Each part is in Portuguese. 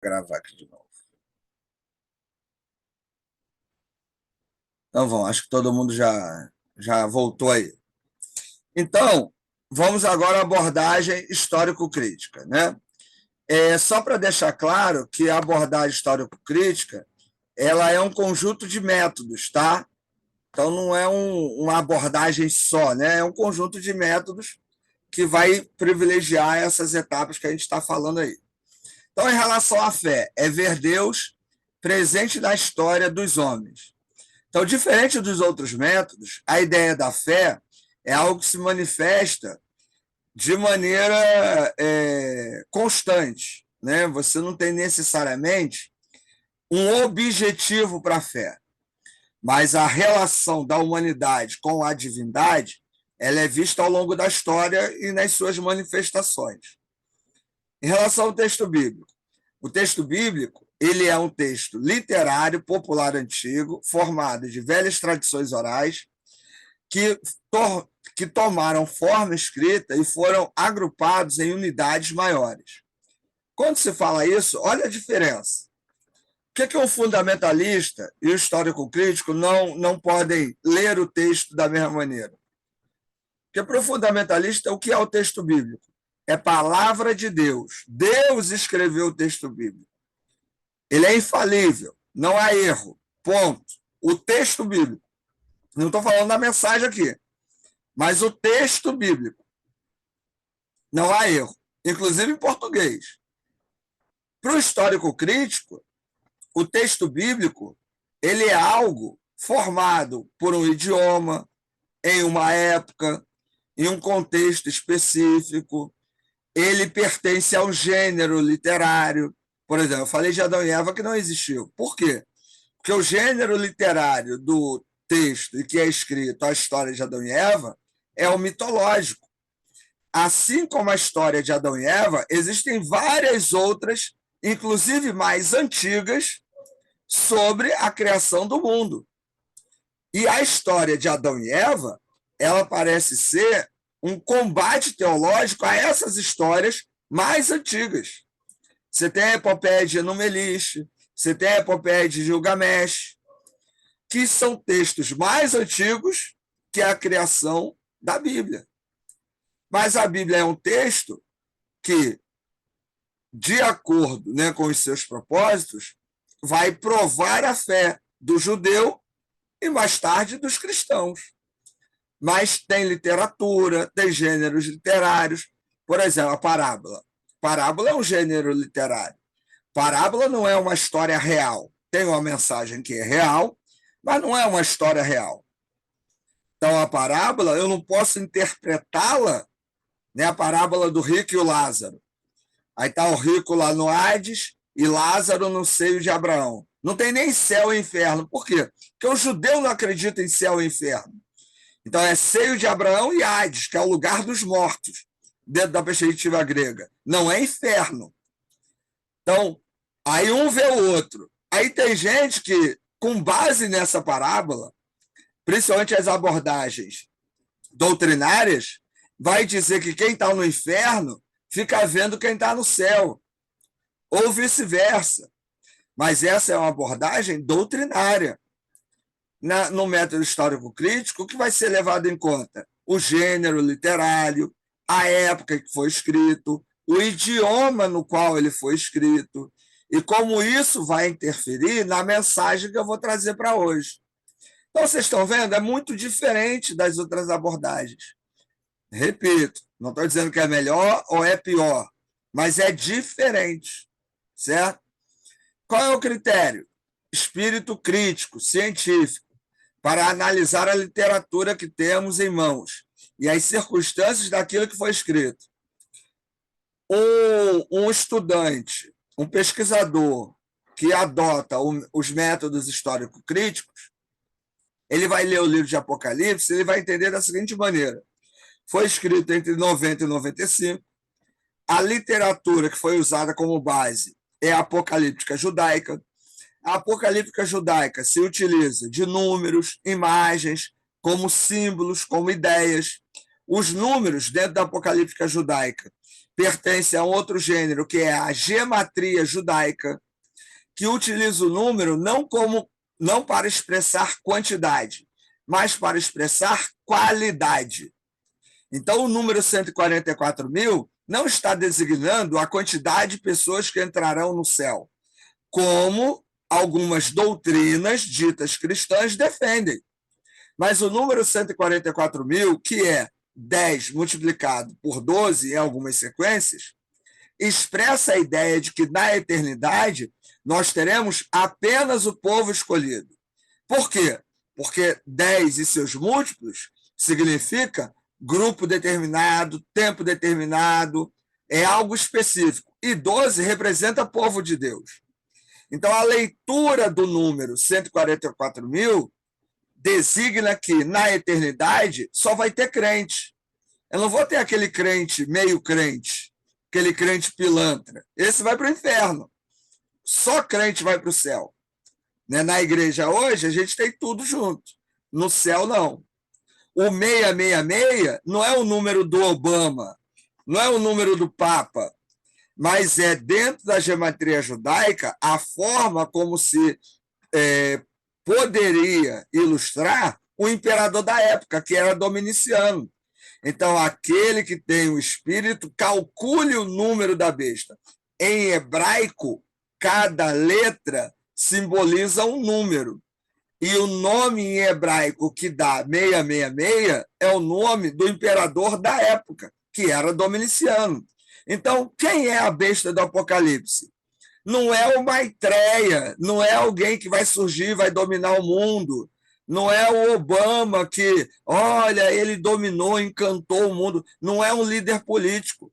gravar aqui de novo. Então vamos, acho que todo mundo já voltou aí. Então, vamos agora à abordagem histórico-crítica, né? Só para deixar claro que a abordagem histórico-crítica ela é um conjunto de métodos, tá? Então não é uma abordagem só, né? É um conjunto de métodos que vai privilegiar essas etapas que a gente está falando aí. Então, em relação à fé, é ver Deus presente na história dos homens. Então, diferente dos outros métodos, a ideia da fé é algo que se manifesta de maneira constante, né? Você não tem necessariamente um objetivo para a fé, mas a relação da humanidade com a divindade ela é vista ao longo da história e nas suas manifestações. Em relação ao texto bíblico, o texto bíblico ele é um texto literário popular antigo, formado de velhas tradições orais, que tomaram forma escrita e foram agrupados em unidades maiores. Quando se fala isso, olha a diferença. Por que um fundamentalista e o histórico crítico não podem ler o texto da mesma maneira? Porque para o fundamentalista, o que é o texto bíblico? É palavra de Deus. Deus escreveu o texto bíblico. Ele é infalível, não há erro. Ponto. O texto bíblico. Não estou falando da mensagem aqui, mas o texto bíblico. Não há erro. Inclusive em português. Para o histórico crítico, o texto bíblico ele é algo formado por um idioma, em uma época, em um contexto específico. Ele pertence a um gênero literário. Por exemplo, eu falei de Adão e Eva que não existiu. Por quê? Porque o gênero literário do texto e que é escrito a história de Adão e Eva é o mitológico. Assim como a história de Adão e Eva, existem várias outras, inclusive mais antigas, sobre a criação do mundo. E a história de Adão e Eva, ela parece ser um combate teológico a essas histórias mais antigas. Você tem a epopeia de Enu-Elish, você tem a epopeia de Gilgamesh, que são textos mais antigos que a criação da Bíblia. Mas a Bíblia é um texto que, de acordo, né, com os seus propósitos, vai provar a fé do judeu e mais tarde dos cristãos. Mas tem literatura, tem gêneros literários. Por exemplo, a parábola. Parábola é um gênero literário. Parábola não é uma história real. Tem uma mensagem que é real, mas não é uma história real. Então, a parábola, eu não posso interpretá-la, né, a parábola do rico e o Lázaro. Aí está o rico lá no Hades e Lázaro no seio de Abraão. Não tem nem céu e inferno. Por quê? Porque o judeu não acredita em céu e inferno. Então, é seio de Abraão e Hades, que é o lugar dos mortos, dentro da perspectiva grega. Não é inferno. Então, aí um vê o outro. Aí tem gente que, com base nessa parábola, principalmente as abordagens doutrinárias, vai dizer que quem está no inferno fica vendo quem está no céu, ou vice-versa. Mas essa é uma abordagem doutrinária. No método histórico-crítico, o que vai ser levado em conta? O gênero literário, a época que foi escrito, o idioma no qual ele foi escrito, e como isso vai interferir na mensagem que eu vou trazer para hoje. Então, vocês estão vendo? É muito diferente das outras abordagens. Repito, não estou dizendo que é melhor ou é pior, mas é diferente, certo? Qual é o critério? Espírito crítico, científico, para analisar a literatura que temos em mãos e as circunstâncias daquilo que foi escrito. Um estudante, um pesquisador que adota os métodos histórico-críticos, ele vai ler o livro de Apocalipse, ele vai entender da seguinte maneira: foi escrito entre 90 e 95, a literatura que foi usada como base é a apocalíptica judaica. A apocalíptica judaica se utiliza de números, imagens, como símbolos, como ideias. Os números dentro da apocalíptica judaica, pertence a um outro gênero, que é a gematria judaica, que utiliza o número não para expressar quantidade, mas para expressar qualidade. Então, o número 144 mil não está designando a quantidade de pessoas que entrarão no céu, como algumas doutrinas ditas cristãs defendem. Mas o número 144 mil, que é 10 multiplicado por 12 em algumas sequências, expressa a ideia de que na eternidade nós teremos apenas o povo escolhido. Por quê? Porque 10 e seus múltiplos significa grupo determinado, tempo determinado, é algo específico. E 12 representa povo de Deus. Então, a leitura do número 144 mil designa que, na eternidade, só vai ter crente. Eu não vou ter aquele crente meio crente, aquele crente pilantra. Esse vai para o inferno. Só crente vai para o céu. Na igreja hoje, a gente tem tudo junto. No céu, não. O 666 não é o número do Obama, não é o número do Papa, mas é, dentro da gematria judaica, a forma como se poderia ilustrar o imperador da época, que era Dominiciano. Então, aquele que tem o espírito, calcule o número da besta. Em hebraico, cada letra simboliza um número. E o nome em hebraico que dá 666 é o nome do imperador da época, que era Dominiciano. Então, quem é a besta do Apocalipse? Não é o Maitreya, não é alguém que vai surgir, vai dominar o mundo. Não é o Obama que, olha, ele dominou, encantou o mundo. Não é um líder político.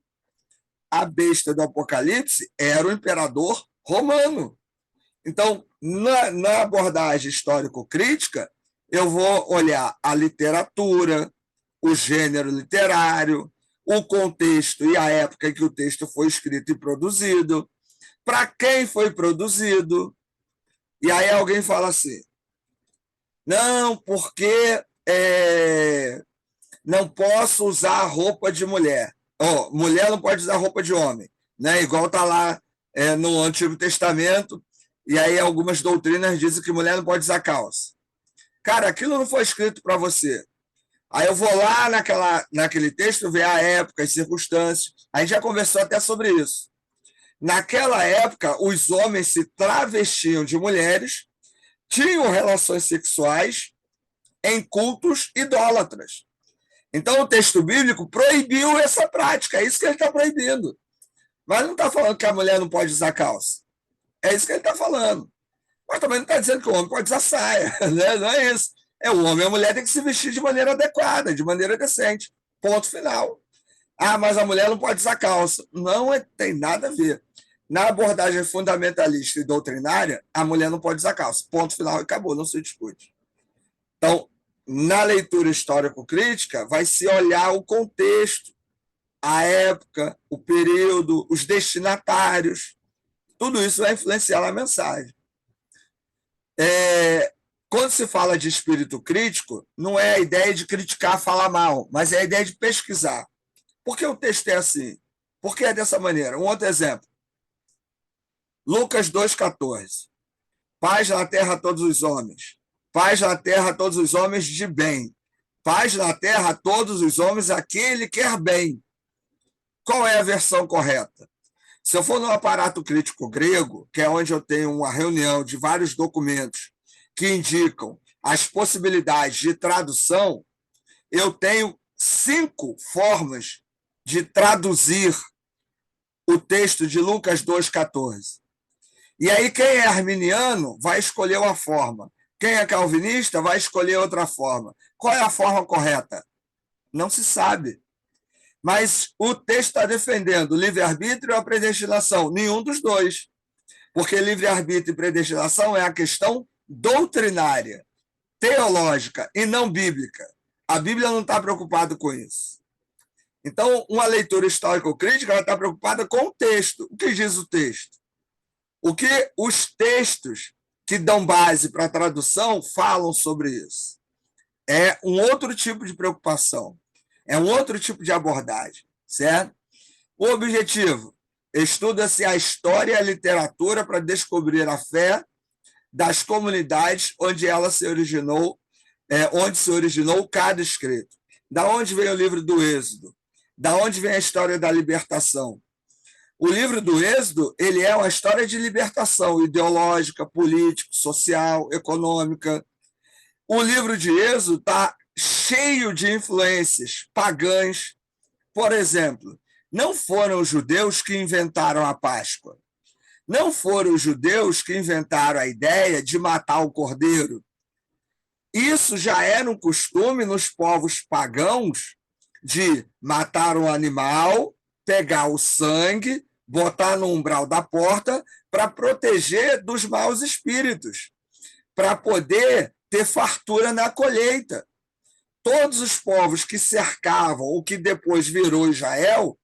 A besta do Apocalipse era o imperador romano. Então, na abordagem histórico-crítica, eu vou olhar a literatura, o gênero literário, o contexto e a época em que o texto foi escrito e produzido, para quem foi produzido. E aí alguém fala assim, não, porque não posso usar roupa de mulher. Mulher não pode usar roupa de homem, né? Igual está lá no Antigo Testamento, e aí algumas doutrinas dizem que mulher não pode usar calça. Cara, aquilo não foi escrito para você. Aí eu vou lá naquele texto ver a época, as circunstâncias. A gente já conversou até sobre isso. Naquela época, os homens se travestiam de mulheres, tinham relações sexuais em cultos idólatras. Então, o texto bíblico proibiu essa prática. É isso que ele está proibindo. Mas não está falando que a mulher não pode usar calça. É isso que ele está falando. Mas também não está dizendo que o homem pode usar saia. Né? Não é isso. O homem e a mulher têm que se vestir de maneira adequada, de maneira decente. Ponto final. Ah, mas a mulher não pode usar calça. Não tem nada a ver. Na abordagem fundamentalista e doutrinária, a mulher não pode usar calça. Ponto final e acabou, não se discute. Então, na leitura histórico-crítica, vai se olhar o contexto, a época, o período, os destinatários. Tudo isso vai influenciar na mensagem. Quando se fala de espírito crítico, não é a ideia de criticar, falar mal, mas é a ideia de pesquisar. Por que o texto é assim? Por que é dessa maneira? Um outro exemplo. Lucas 2,14. Paz na terra a todos os homens. Paz na terra a todos os homens de bem. Paz na terra a todos os homens a quem ele quer bem. Qual é a versão correta? Se eu for no aparato crítico grego, que é onde eu tenho uma reunião de vários documentos que indicam as possibilidades de tradução, eu tenho 5 formas de traduzir o texto de Lucas 2,14. E aí, quem é arminiano vai escolher uma forma. Quem é calvinista vai escolher outra forma. Qual é a forma correta? Não se sabe. Mas o texto está defendendo o livre-arbítrio ou a predestinação? Nenhum dos dois. Porque livre-arbítrio e predestinação é a questão doutrinária, teológica e não bíblica. A Bíblia não está preocupada com isso. Então, uma leitura histórico-crítica está preocupada com o texto. O que diz o texto? O que os textos que dão base para a tradução falam sobre isso? É um outro tipo de preocupação, é um outro tipo de abordagem, certo? O objetivo: estuda-se a história e a literatura para descobrir a fé das comunidades onde se originou cada escrito. Da onde vem o livro do Êxodo? Da onde vem a história da libertação? O livro do Êxodo, ele é uma história de libertação ideológica, política, social, econômica. O livro de Êxodo está cheio de influências pagãs. Por exemplo, não foram os judeus que inventaram a Páscoa. Não foram os judeus que inventaram a ideia de matar o cordeiro. Isso já era um costume nos povos pagãos de matar um animal, pegar o sangue, botar no umbral da porta para proteger dos maus espíritos, para poder ter fartura na colheita. Todos os povos que cercavam o que depois virou Israel,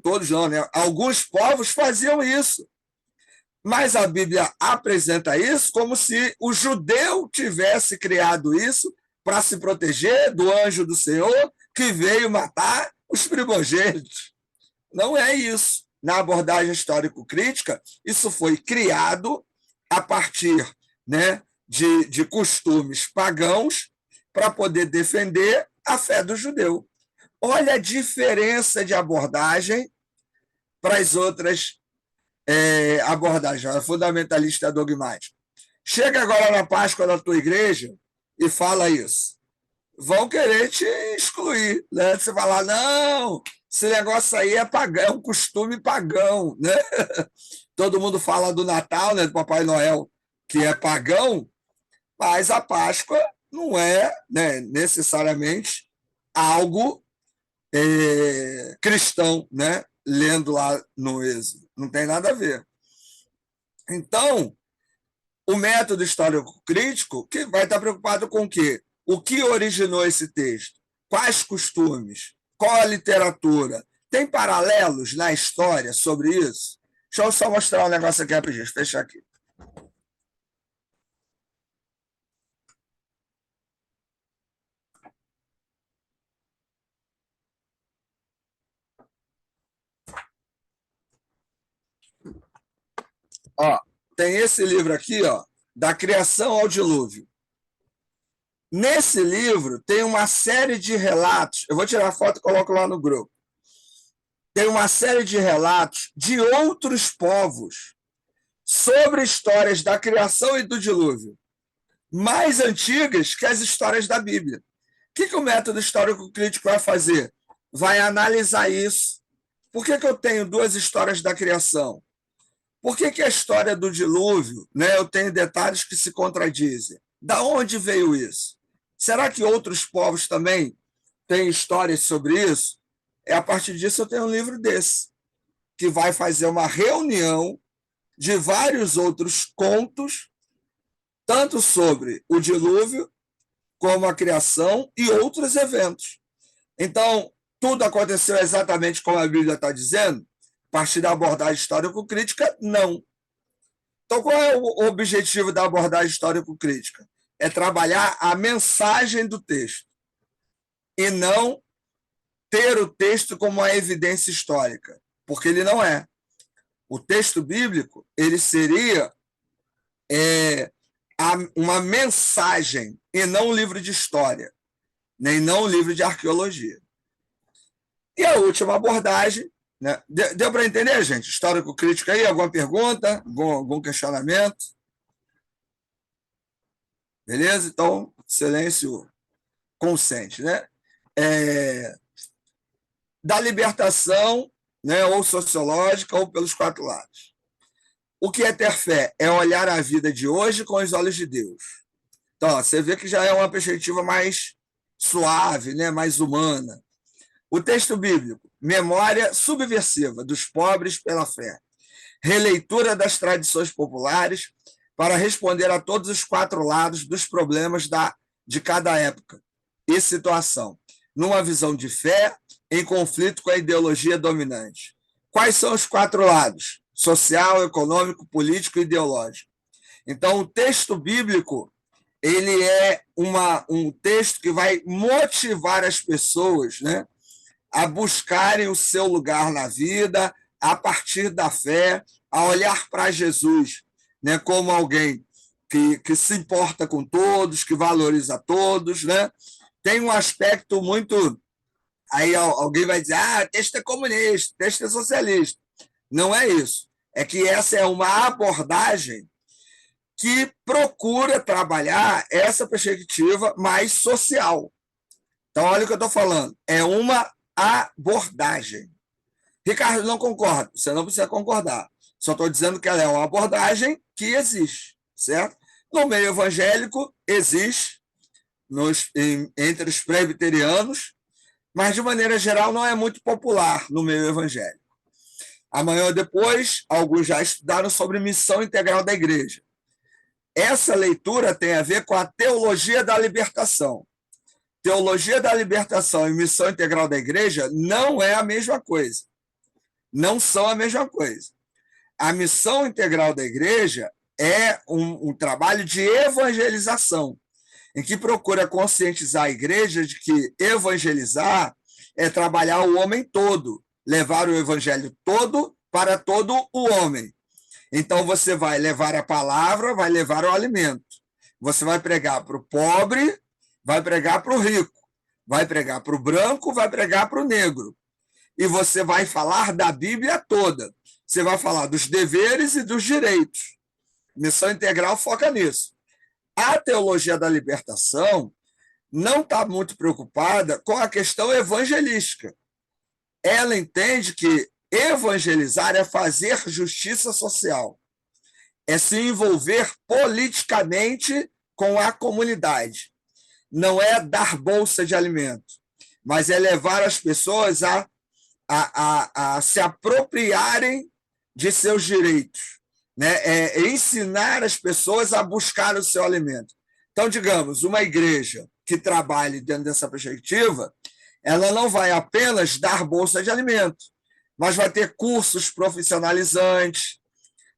todos não, né? Alguns povos faziam isso. Mas a Bíblia apresenta isso como se o judeu tivesse criado isso para se proteger do anjo do Senhor que veio matar os primogênitos. Não é isso. Na abordagem histórico-crítica, isso foi criado a partir, né, de costumes pagãos para poder defender a fé do judeu. Olha a diferença de abordagem para as outras abordagens, a fundamentalista dogmática. Chega agora na Páscoa da tua igreja e fala isso. Vão querer te excluir, né? Você falar, não, esse negócio aí é pagão, é um costume pagão, né? Todo mundo fala do Natal, né, do Papai Noel, que é pagão, mas a Páscoa não é, né, necessariamente algo cristão, né? Lendo lá no Êxodo. Não tem nada a ver. Então, o método histórico-crítico que vai estar preocupado com o quê? O que originou esse texto? Quais costumes? Qual a literatura? Tem paralelos na história sobre isso? Deixa eu só mostrar um negócio aqui rapidinho. Fecha aqui. Ó, tem esse livro aqui, ó, Da Criação ao Dilúvio. Nesse livro tem uma série de relatos. Eu vou tirar a foto e coloco lá no grupo. Tem uma série de relatos de outros povos sobre histórias da criação e do dilúvio, mais antigas que as histórias da Bíblia. O que o método histórico-crítico vai fazer? Vai analisar isso. Por que eu tenho duas histórias da criação? Por que a história do dilúvio, né, eu tenho detalhes que se contradizem? Da onde veio isso? Será que outros povos também têm histórias sobre isso? A partir disso eu tenho um livro desse, que vai fazer uma reunião de vários outros contos, tanto sobre o dilúvio, como a criação e outros eventos. Então, tudo aconteceu exatamente como a Bíblia está dizendo? A partir da abordagem histórico-crítica, não. Então, qual é o objetivo da abordagem histórico-crítica? É trabalhar a mensagem do texto e não ter o texto como uma evidência histórica, porque ele não é. O texto bíblico ele seria uma mensagem e não um livro de história, nem não um livro de arqueologia. E a última abordagem, né? Deu para entender, gente? Histórico-crítico aí? Alguma pergunta? Algum questionamento? Beleza? Então, silêncio consente, né? Da libertação, né, ou sociológica, ou pelos quatro lados. O que é ter fé? É olhar a vida de hoje com os olhos de Deus. Então, você vê que já é uma perspectiva mais suave, né, mais humana. O texto bíblico, memória subversiva dos pobres pela fé. Releitura das tradições populares para responder a todos os quatro lados dos problemas de cada época e situação, numa visão de fé em conflito com a ideologia dominante. Quais são os quatro lados? Social, econômico, político e ideológico. Então, o texto bíblico ele é um texto que vai motivar as pessoas, né, a buscarem o seu lugar na vida a partir da fé, a olhar para Jesus, né, como alguém que se importa com todos, que valoriza todos, né? Tem um aspecto muito. Aí alguém vai dizer, texto é comunista, texto é socialista. Não é isso. É que essa é uma abordagem que procura trabalhar essa perspectiva mais social. Então, olha o que eu estou falando. É uma abordagem. Ricardo, não concordo. Você não precisa concordar. Só estou dizendo que ela é uma abordagem que existe, certo? No meio evangélico, existe, entre os presbiterianos, mas, de maneira geral, não é muito popular no meio evangélico. Amanhã ou depois, alguns já estudaram sobre missão integral da igreja. Essa leitura tem a ver com a teologia da libertação. Teologia da libertação e missão integral da igreja não é a mesma coisa. Não são a mesma coisa. A missão integral da igreja é um trabalho de evangelização, em que procura conscientizar a igreja de que evangelizar é trabalhar o homem todo, levar o evangelho todo para todo o homem. Então, você vai levar a palavra, vai levar o alimento. Você vai pregar para o pobre, vai pregar para o rico, vai pregar para o branco, vai pregar para o negro. E você vai falar da Bíblia toda. Você vai falar dos deveres e dos direitos. Missão integral foca nisso. A teologia da libertação não está muito preocupada com a questão evangelística. Ela entende que evangelizar é fazer justiça social, é se envolver politicamente com a comunidade. Não é dar bolsa de alimento, mas é levar as pessoas a se apropriarem de seus direitos, né? É ensinar as pessoas a buscar o seu alimento. Então, digamos, uma igreja que trabalhe dentro dessa perspectiva, ela não vai apenas dar bolsa de alimento, mas vai ter cursos profissionalizantes.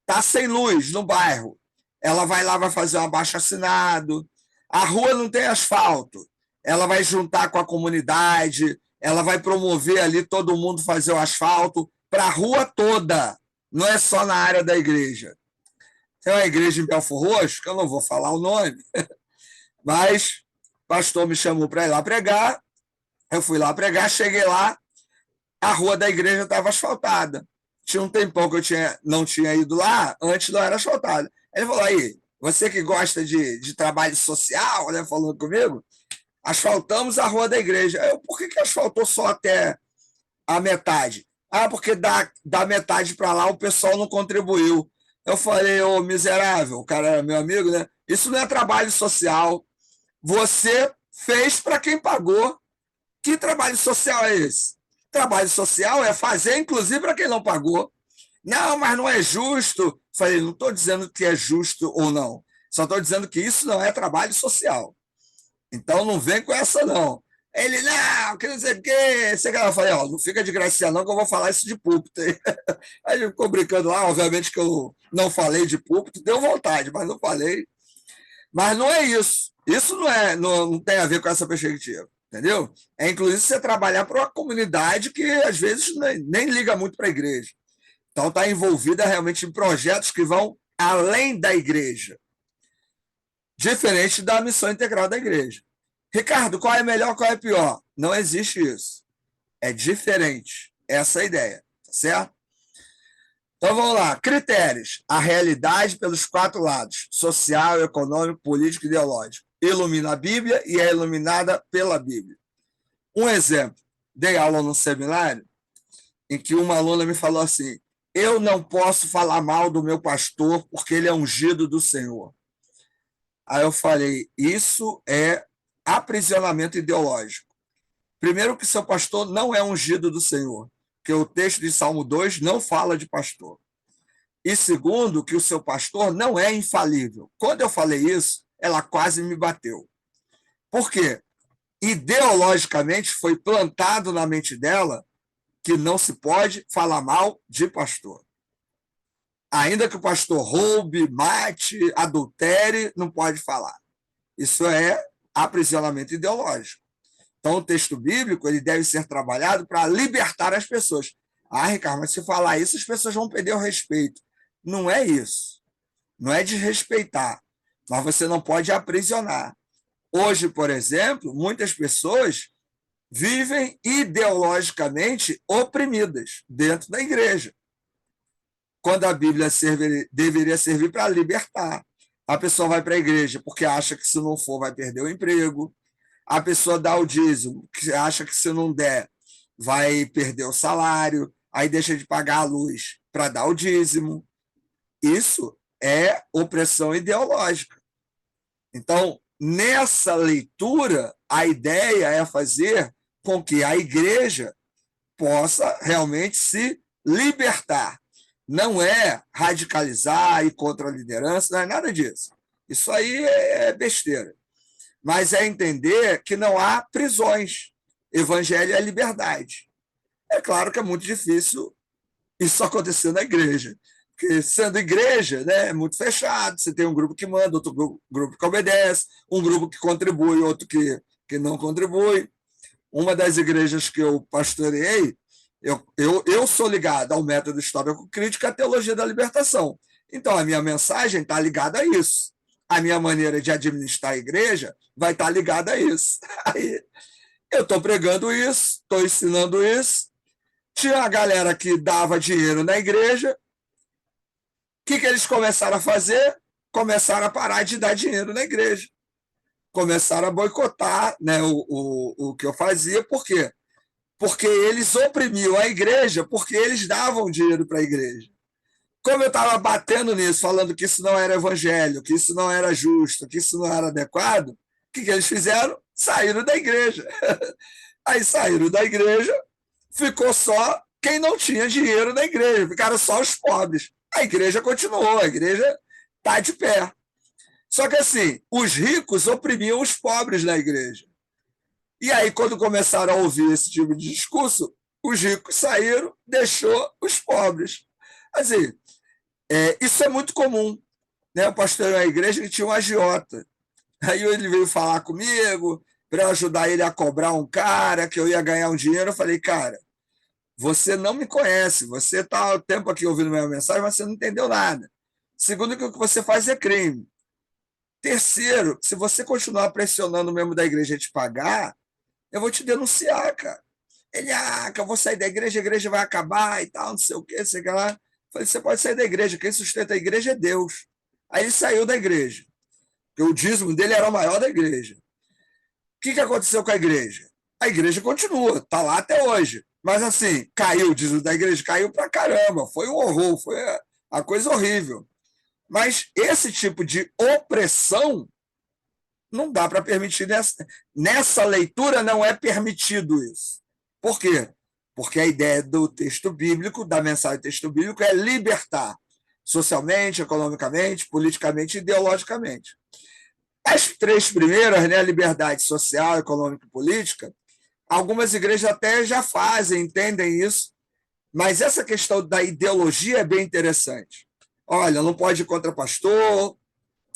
Está sem luz no bairro, ela vai lá, vai fazer um abaixo-assinado. A rua não tem asfalto, ela vai juntar com a comunidade, ela vai promover ali todo mundo fazer o asfalto para a rua toda, não é só na área da igreja. Tem uma igreja em Belfor Roxo, que eu não vou falar o nome, mas o pastor me chamou para ir lá pregar, eu fui lá pregar, cheguei lá, a rua da igreja estava asfaltada. Tinha um tempão que não tinha ido lá, antes não era asfaltada. Ele falou, aí, você que gosta de trabalho social, né, falando comigo, asfaltamos a rua da igreja. Por que asfaltou só até a metade? Porque da metade para lá o pessoal não contribuiu. Eu falei, ô miserável, o cara era meu amigo, né? Isso não é trabalho social. Você fez para quem pagou. Que trabalho social é esse? Trabalho social é fazer, inclusive, para quem não pagou. Não, mas não é justo. Falei, não estou dizendo que é justo ou não. Só estou dizendo que isso não é trabalho social. Então não vem com essa, não. Ele, não, que não sei o quê. Eu falei, não fica de gracinha, não, que eu vou falar isso de púlpito. Aí ele ficou brincando lá, obviamente que eu não falei de púlpito, deu vontade, mas não falei. Mas não é isso. Isso não tem a ver com essa perspectiva, entendeu? É inclusive você trabalhar para uma comunidade que às vezes nem liga muito para a igreja. Então está envolvida realmente em projetos que vão além da igreja, diferente da missão integral da igreja. Ricardo, qual é melhor, qual é pior? Não existe isso. É diferente. Essa é a ideia, tá certo? Então vamos lá. Critérios. A realidade pelos 4 lados: social, econômico, político e ideológico. Ilumina a Bíblia e é iluminada pela Bíblia. Um exemplo. Dei aula no seminário em que uma aluna me falou assim: eu não posso falar mal do meu pastor porque ele é ungido do Senhor. Aí eu falei, isso é aprisionamento ideológico. Primeiro que seu pastor não é ungido do Senhor, porque o texto de Salmo 2 não fala de pastor. E segundo, que o seu pastor não é infalível. Quando eu falei isso, ela quase me bateu. Por quê? Ideologicamente foi plantado na mente dela que não se pode falar mal de pastor. Ainda que o pastor roube, mate, adultere, não pode falar. Isso é aprisionamento ideológico. Então, o texto bíblico ele deve ser trabalhado para libertar as pessoas. Ah, Ricardo, mas se falar isso, as pessoas vão perder o respeito. Não é isso. Não é desrespeitar, mas você não pode aprisionar. Hoje, por exemplo, muitas pessoas vivem ideologicamente oprimidas dentro da igreja, quando a Bíblia deveria servir para libertar. A pessoa vai para a igreja porque acha que se não for vai perder o emprego. A pessoa dá o dízimo, que acha que se não der vai perder o salário, aí deixa de pagar a luz para dar o dízimo. Isso é opressão ideológica. Então, nessa leitura, a ideia é fazer com que a igreja possa realmente se libertar. Não é radicalizar e contra a liderança, não é nada disso. Isso aí é besteira. Mas é entender que não há prisões. Evangelho é liberdade. É claro que é muito difícil isso acontecer na igreja. Porque sendo igreja, né, é muito fechado. Você tem um grupo que manda, outro grupo que obedece, um grupo que contribui, outro que não contribui. Uma das igrejas que eu pastoreei, eu sou ligado ao método histórico-crítico e à teologia da libertação. Então, a minha mensagem está ligada a isso. A minha maneira de administrar a igreja vai estar ligada a isso. Aí, eu estou pregando isso, estou ensinando isso. Tinha a galera que dava dinheiro na igreja. O que eles começaram a fazer? Começaram a parar de dar dinheiro na igreja. Começaram a boicotar, né, o que eu fazia. Por quê? Porque eles oprimiam a igreja porque eles davam dinheiro para a igreja. Como eu estava batendo nisso, falando que isso não era evangelho, que isso não era justo, que isso não era adequado, o que eles fizeram? Saíram da igreja. Aí saíram da igreja, ficou só quem não tinha dinheiro na igreja, ficaram só os pobres. A igreja continuou, a igreja está de pé. Só que assim, os ricos oprimiam os pobres na igreja. E aí, quando começaram a ouvir esse tipo de discurso, os ricos saíram, deixou os pobres. Assim, isso é muito comum. Né? O pastor da igreja ele tinha um agiota. Aí ele veio falar comigo para eu ajudar ele a cobrar um cara, que eu ia ganhar um dinheiro. Eu falei, cara, você não me conhece, você está o tempo aqui ouvindo minha mensagem, mas você não entendeu nada. Segundo, que o que você faz é crime. Terceiro, se você continuar pressionando o membro da igreja a te pagar, eu vou te denunciar, cara. Ele, que eu vou sair da igreja, a igreja vai acabar e tal, não sei o quê, sei lá. Eu falei, você pode sair da igreja, quem sustenta a igreja é Deus. Aí ele saiu da igreja, porque o dízimo dele era o maior da igreja. O que aconteceu com a igreja? A igreja continua, está lá até hoje. Mas assim, caiu o dízimo da igreja, caiu pra caramba, foi um horror, foi a coisa horrível. Mas esse tipo de opressão não dá para permitir nessa leitura, não é permitido isso. Por quê? Porque a ideia do texto bíblico, da mensagem do texto bíblico, é libertar socialmente, economicamente, politicamente e ideologicamente. As três primeiras, né, liberdade social, econômica e política, algumas igrejas até já fazem, entendem isso, mas essa questão da ideologia é bem interessante. Olha, não pode ir contra pastor,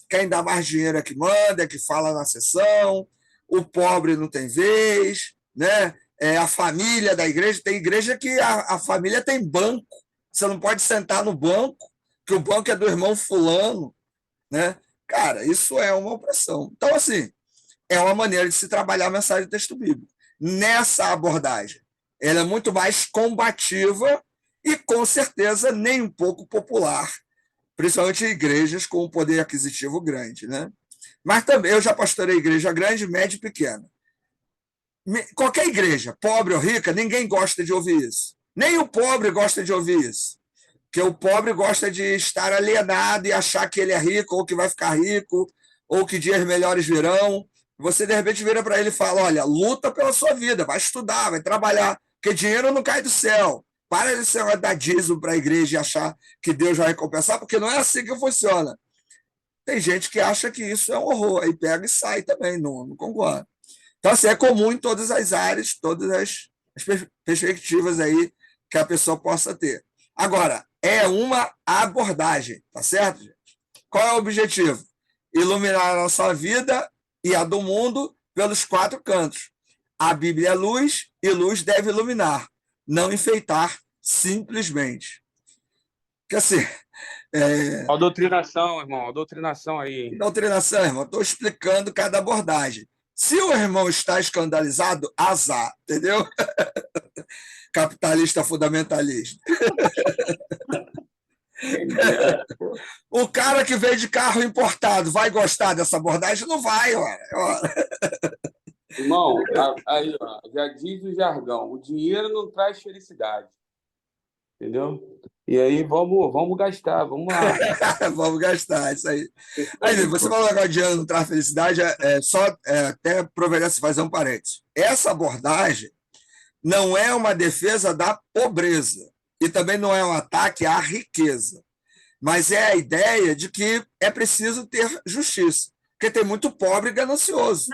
quem dá mais dinheiro é que manda, é que fala na sessão, o pobre não tem vez, né? A família da igreja, tem igreja que a família tem banco, você não pode sentar no banco, que o banco é do irmão fulano, né? Cara, isso é uma opressão. Então, assim, é uma maneira de se trabalhar a mensagem do texto bíblico. Nessa abordagem, ela é muito mais combativa e, com certeza, nem um pouco popular, principalmente em igrejas com um poder aquisitivo grande, né? Mas também eu já pastorei igreja grande, média e pequena. Qualquer igreja, pobre ou rica, ninguém gosta de ouvir isso. Nem o pobre gosta de ouvir isso. Porque o pobre gosta de estar alienado e achar que ele é rico, ou que vai ficar rico, ou que dias melhores virão. Você, de repente, vira para ele e fala, olha, luta pela sua vida, vai estudar, vai trabalhar, porque dinheiro não cai do céu. Para de ser dar dízimo para a igreja e achar que Deus vai recompensar, porque não é assim que funciona. Tem gente que acha que isso é um horror, aí pega e sai também, não concorda. Então, assim, é comum em todas as áreas, todas as perspectivas aí que a pessoa possa ter. Agora, é uma abordagem, tá certo, gente? Qual é o objetivo? Iluminar a nossa vida e a do mundo pelos quatro cantos. A Bíblia é luz e luz deve iluminar, não enfeitar simplesmente. Porque assim, Ó a doutrinação, irmão, a doutrinação aí. doutrinação, irmão, estou explicando cada abordagem. Se o irmão está escandalizado, azar, entendeu? Capitalista fundamentalista. O cara que veio de carro importado vai gostar dessa abordagem? Não vai, ó. Irmão, aí, ó, já diz o jargão, o dinheiro não traz felicidade. Entendeu? E aí vamos gastar, vamos lá. Vamos gastar isso aí. Aí, você falou agora de dinheiro não traz felicidade, até aproveitar se fazer um parênteses. Essa abordagem não é uma defesa da pobreza e também não é um ataque à riqueza, mas é a ideia de que é preciso ter justiça, porque tem muito pobre e ganancioso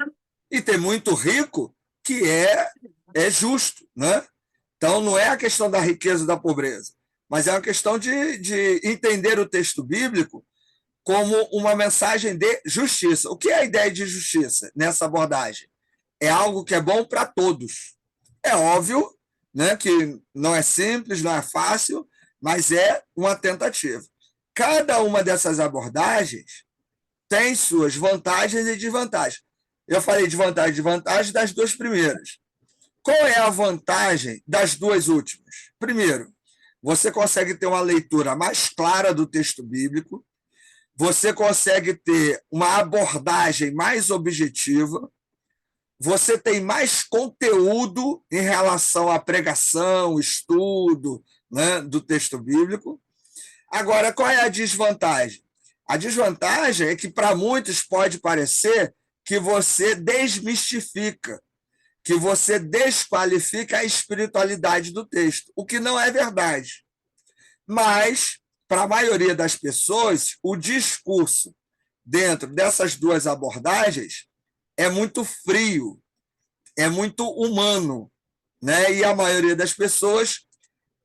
e tem muito rico que é justo, né? Então não é a questão da riqueza e da pobreza, mas é uma questão de entender o texto bíblico como uma mensagem de justiça. O que é a ideia de justiça nessa abordagem? É algo que é bom para todos. É óbvio, né, que não é simples, não é fácil, mas é uma tentativa. Cada uma dessas abordagens tem suas vantagens e desvantagens. Eu falei de vantagem e desvantagem das duas primeiras. Qual é a vantagem das duas últimas? Primeiro, você consegue ter uma leitura mais clara do texto bíblico, você consegue ter uma abordagem mais objetiva, você tem mais conteúdo em relação à pregação, estudo, né, do texto bíblico. Agora, qual é a desvantagem? A desvantagem é que, para muitos, pode parecer que você desmistifica, que você desqualifica a espiritualidade do texto, o que não é verdade. Mas, para a maioria das pessoas, o discurso dentro dessas duas abordagens é muito frio, é muito humano, né? E a maioria das pessoas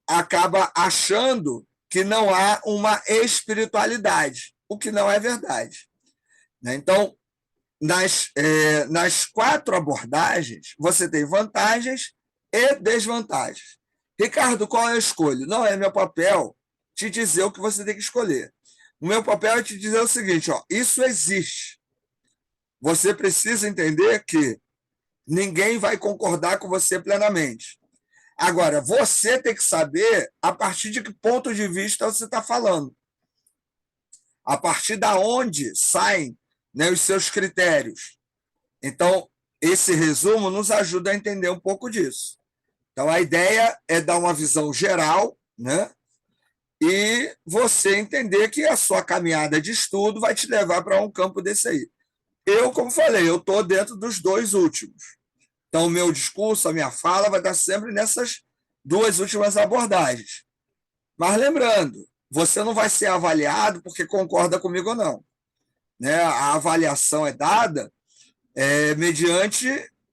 acaba achando que não há uma espiritualidade, o que não é verdade, né? Então, nas quatro abordagens, você tem vantagens e desvantagens. Ricardo, qual eu escolho? Não é meu papel te dizer o que você tem que escolher. O meu papel é te dizer o seguinte: ó, isso existe. Você precisa entender que ninguém vai concordar com você plenamente. Agora, você tem que saber a partir de que ponto de vista você está falando. A partir da onde saem, né, os seus critérios. Então, esse resumo nos ajuda a entender um pouco disso. Então, a ideia é dar uma visão geral, né? E você entender que a sua caminhada de estudo vai te levar para um campo desse aí. Eu, como falei, eu estou dentro dos dois últimos. Então, o meu discurso, a minha fala vai estar sempre nessas duas últimas abordagens. Mas lembrando, você não vai ser avaliado porque concorda comigo ou não, né? A avaliação é dada mediante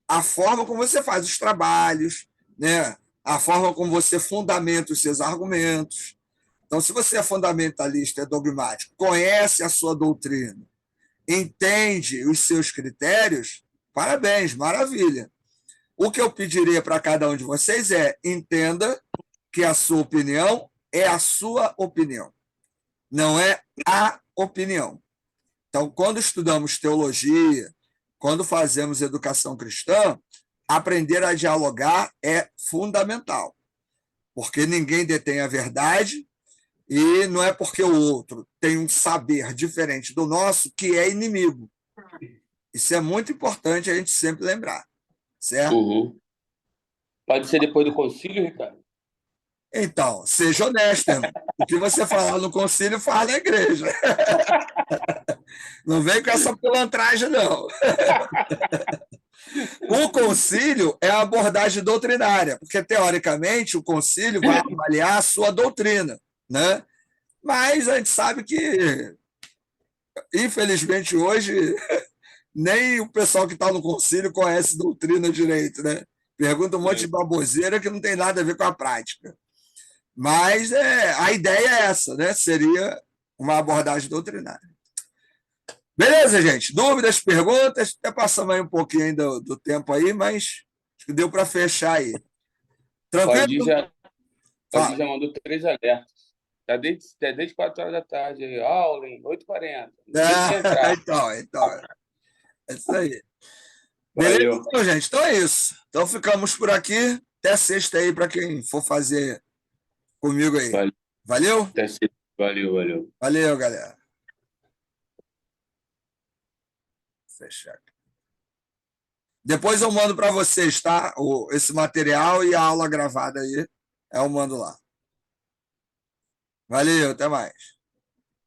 a forma como você faz os trabalhos, né? A forma como você fundamenta os seus argumentos. Então, se você é fundamentalista, é dogmático, conhece a sua doutrina, entende os seus critérios, parabéns, maravilha. O que eu pediria para cada um de vocês é: entenda que a sua opinião é a sua opinião, não é a opinião. Então, quando estudamos teologia, quando fazemos educação cristã, aprender a dialogar é fundamental, porque ninguém detém a verdade e não é porque o outro tem um saber diferente do nosso que é inimigo. Isso é muito importante a gente sempre lembrar, certo? Uhum. Pode ser depois do concílio, Ricardo? Então, seja honesto, irmão. O que você falar no concílio, fala na igreja. Não vem com essa pilantragem, não. O concílio é a abordagem doutrinária, porque, teoricamente, o concílio vai avaliar a sua doutrina, né? Mas a gente sabe que, infelizmente, hoje, nem o pessoal que está no concílio conhece doutrina direito, né? Pergunta um monte de baboseira que não tem nada a ver com a prática. Mas a ideia é essa, né? Seria uma abordagem doutrinária. Beleza, gente? Dúvidas, perguntas? Até passamos aí um pouquinho ainda do tempo aí, mas Acho que deu para fechar aí. O Tranquilo? Valdir já, o Valdir Fala. já mandou 3 alertas. Já desde 4 horas da tarde aí. Aula, em 8h40. Não deixa entrar. Então, é isso aí. Beleza, Valeu. então, gente? Então é isso. Então ficamos por aqui. Até sexta aí para quem for fazer comigo aí. Valeu. Valeu? Até sexta. Valeu, valeu. Valeu, galera. Fechar. Depois eu mando para vocês, tá? Esse material e a aula gravada aí. Eu mando lá. Valeu, até mais.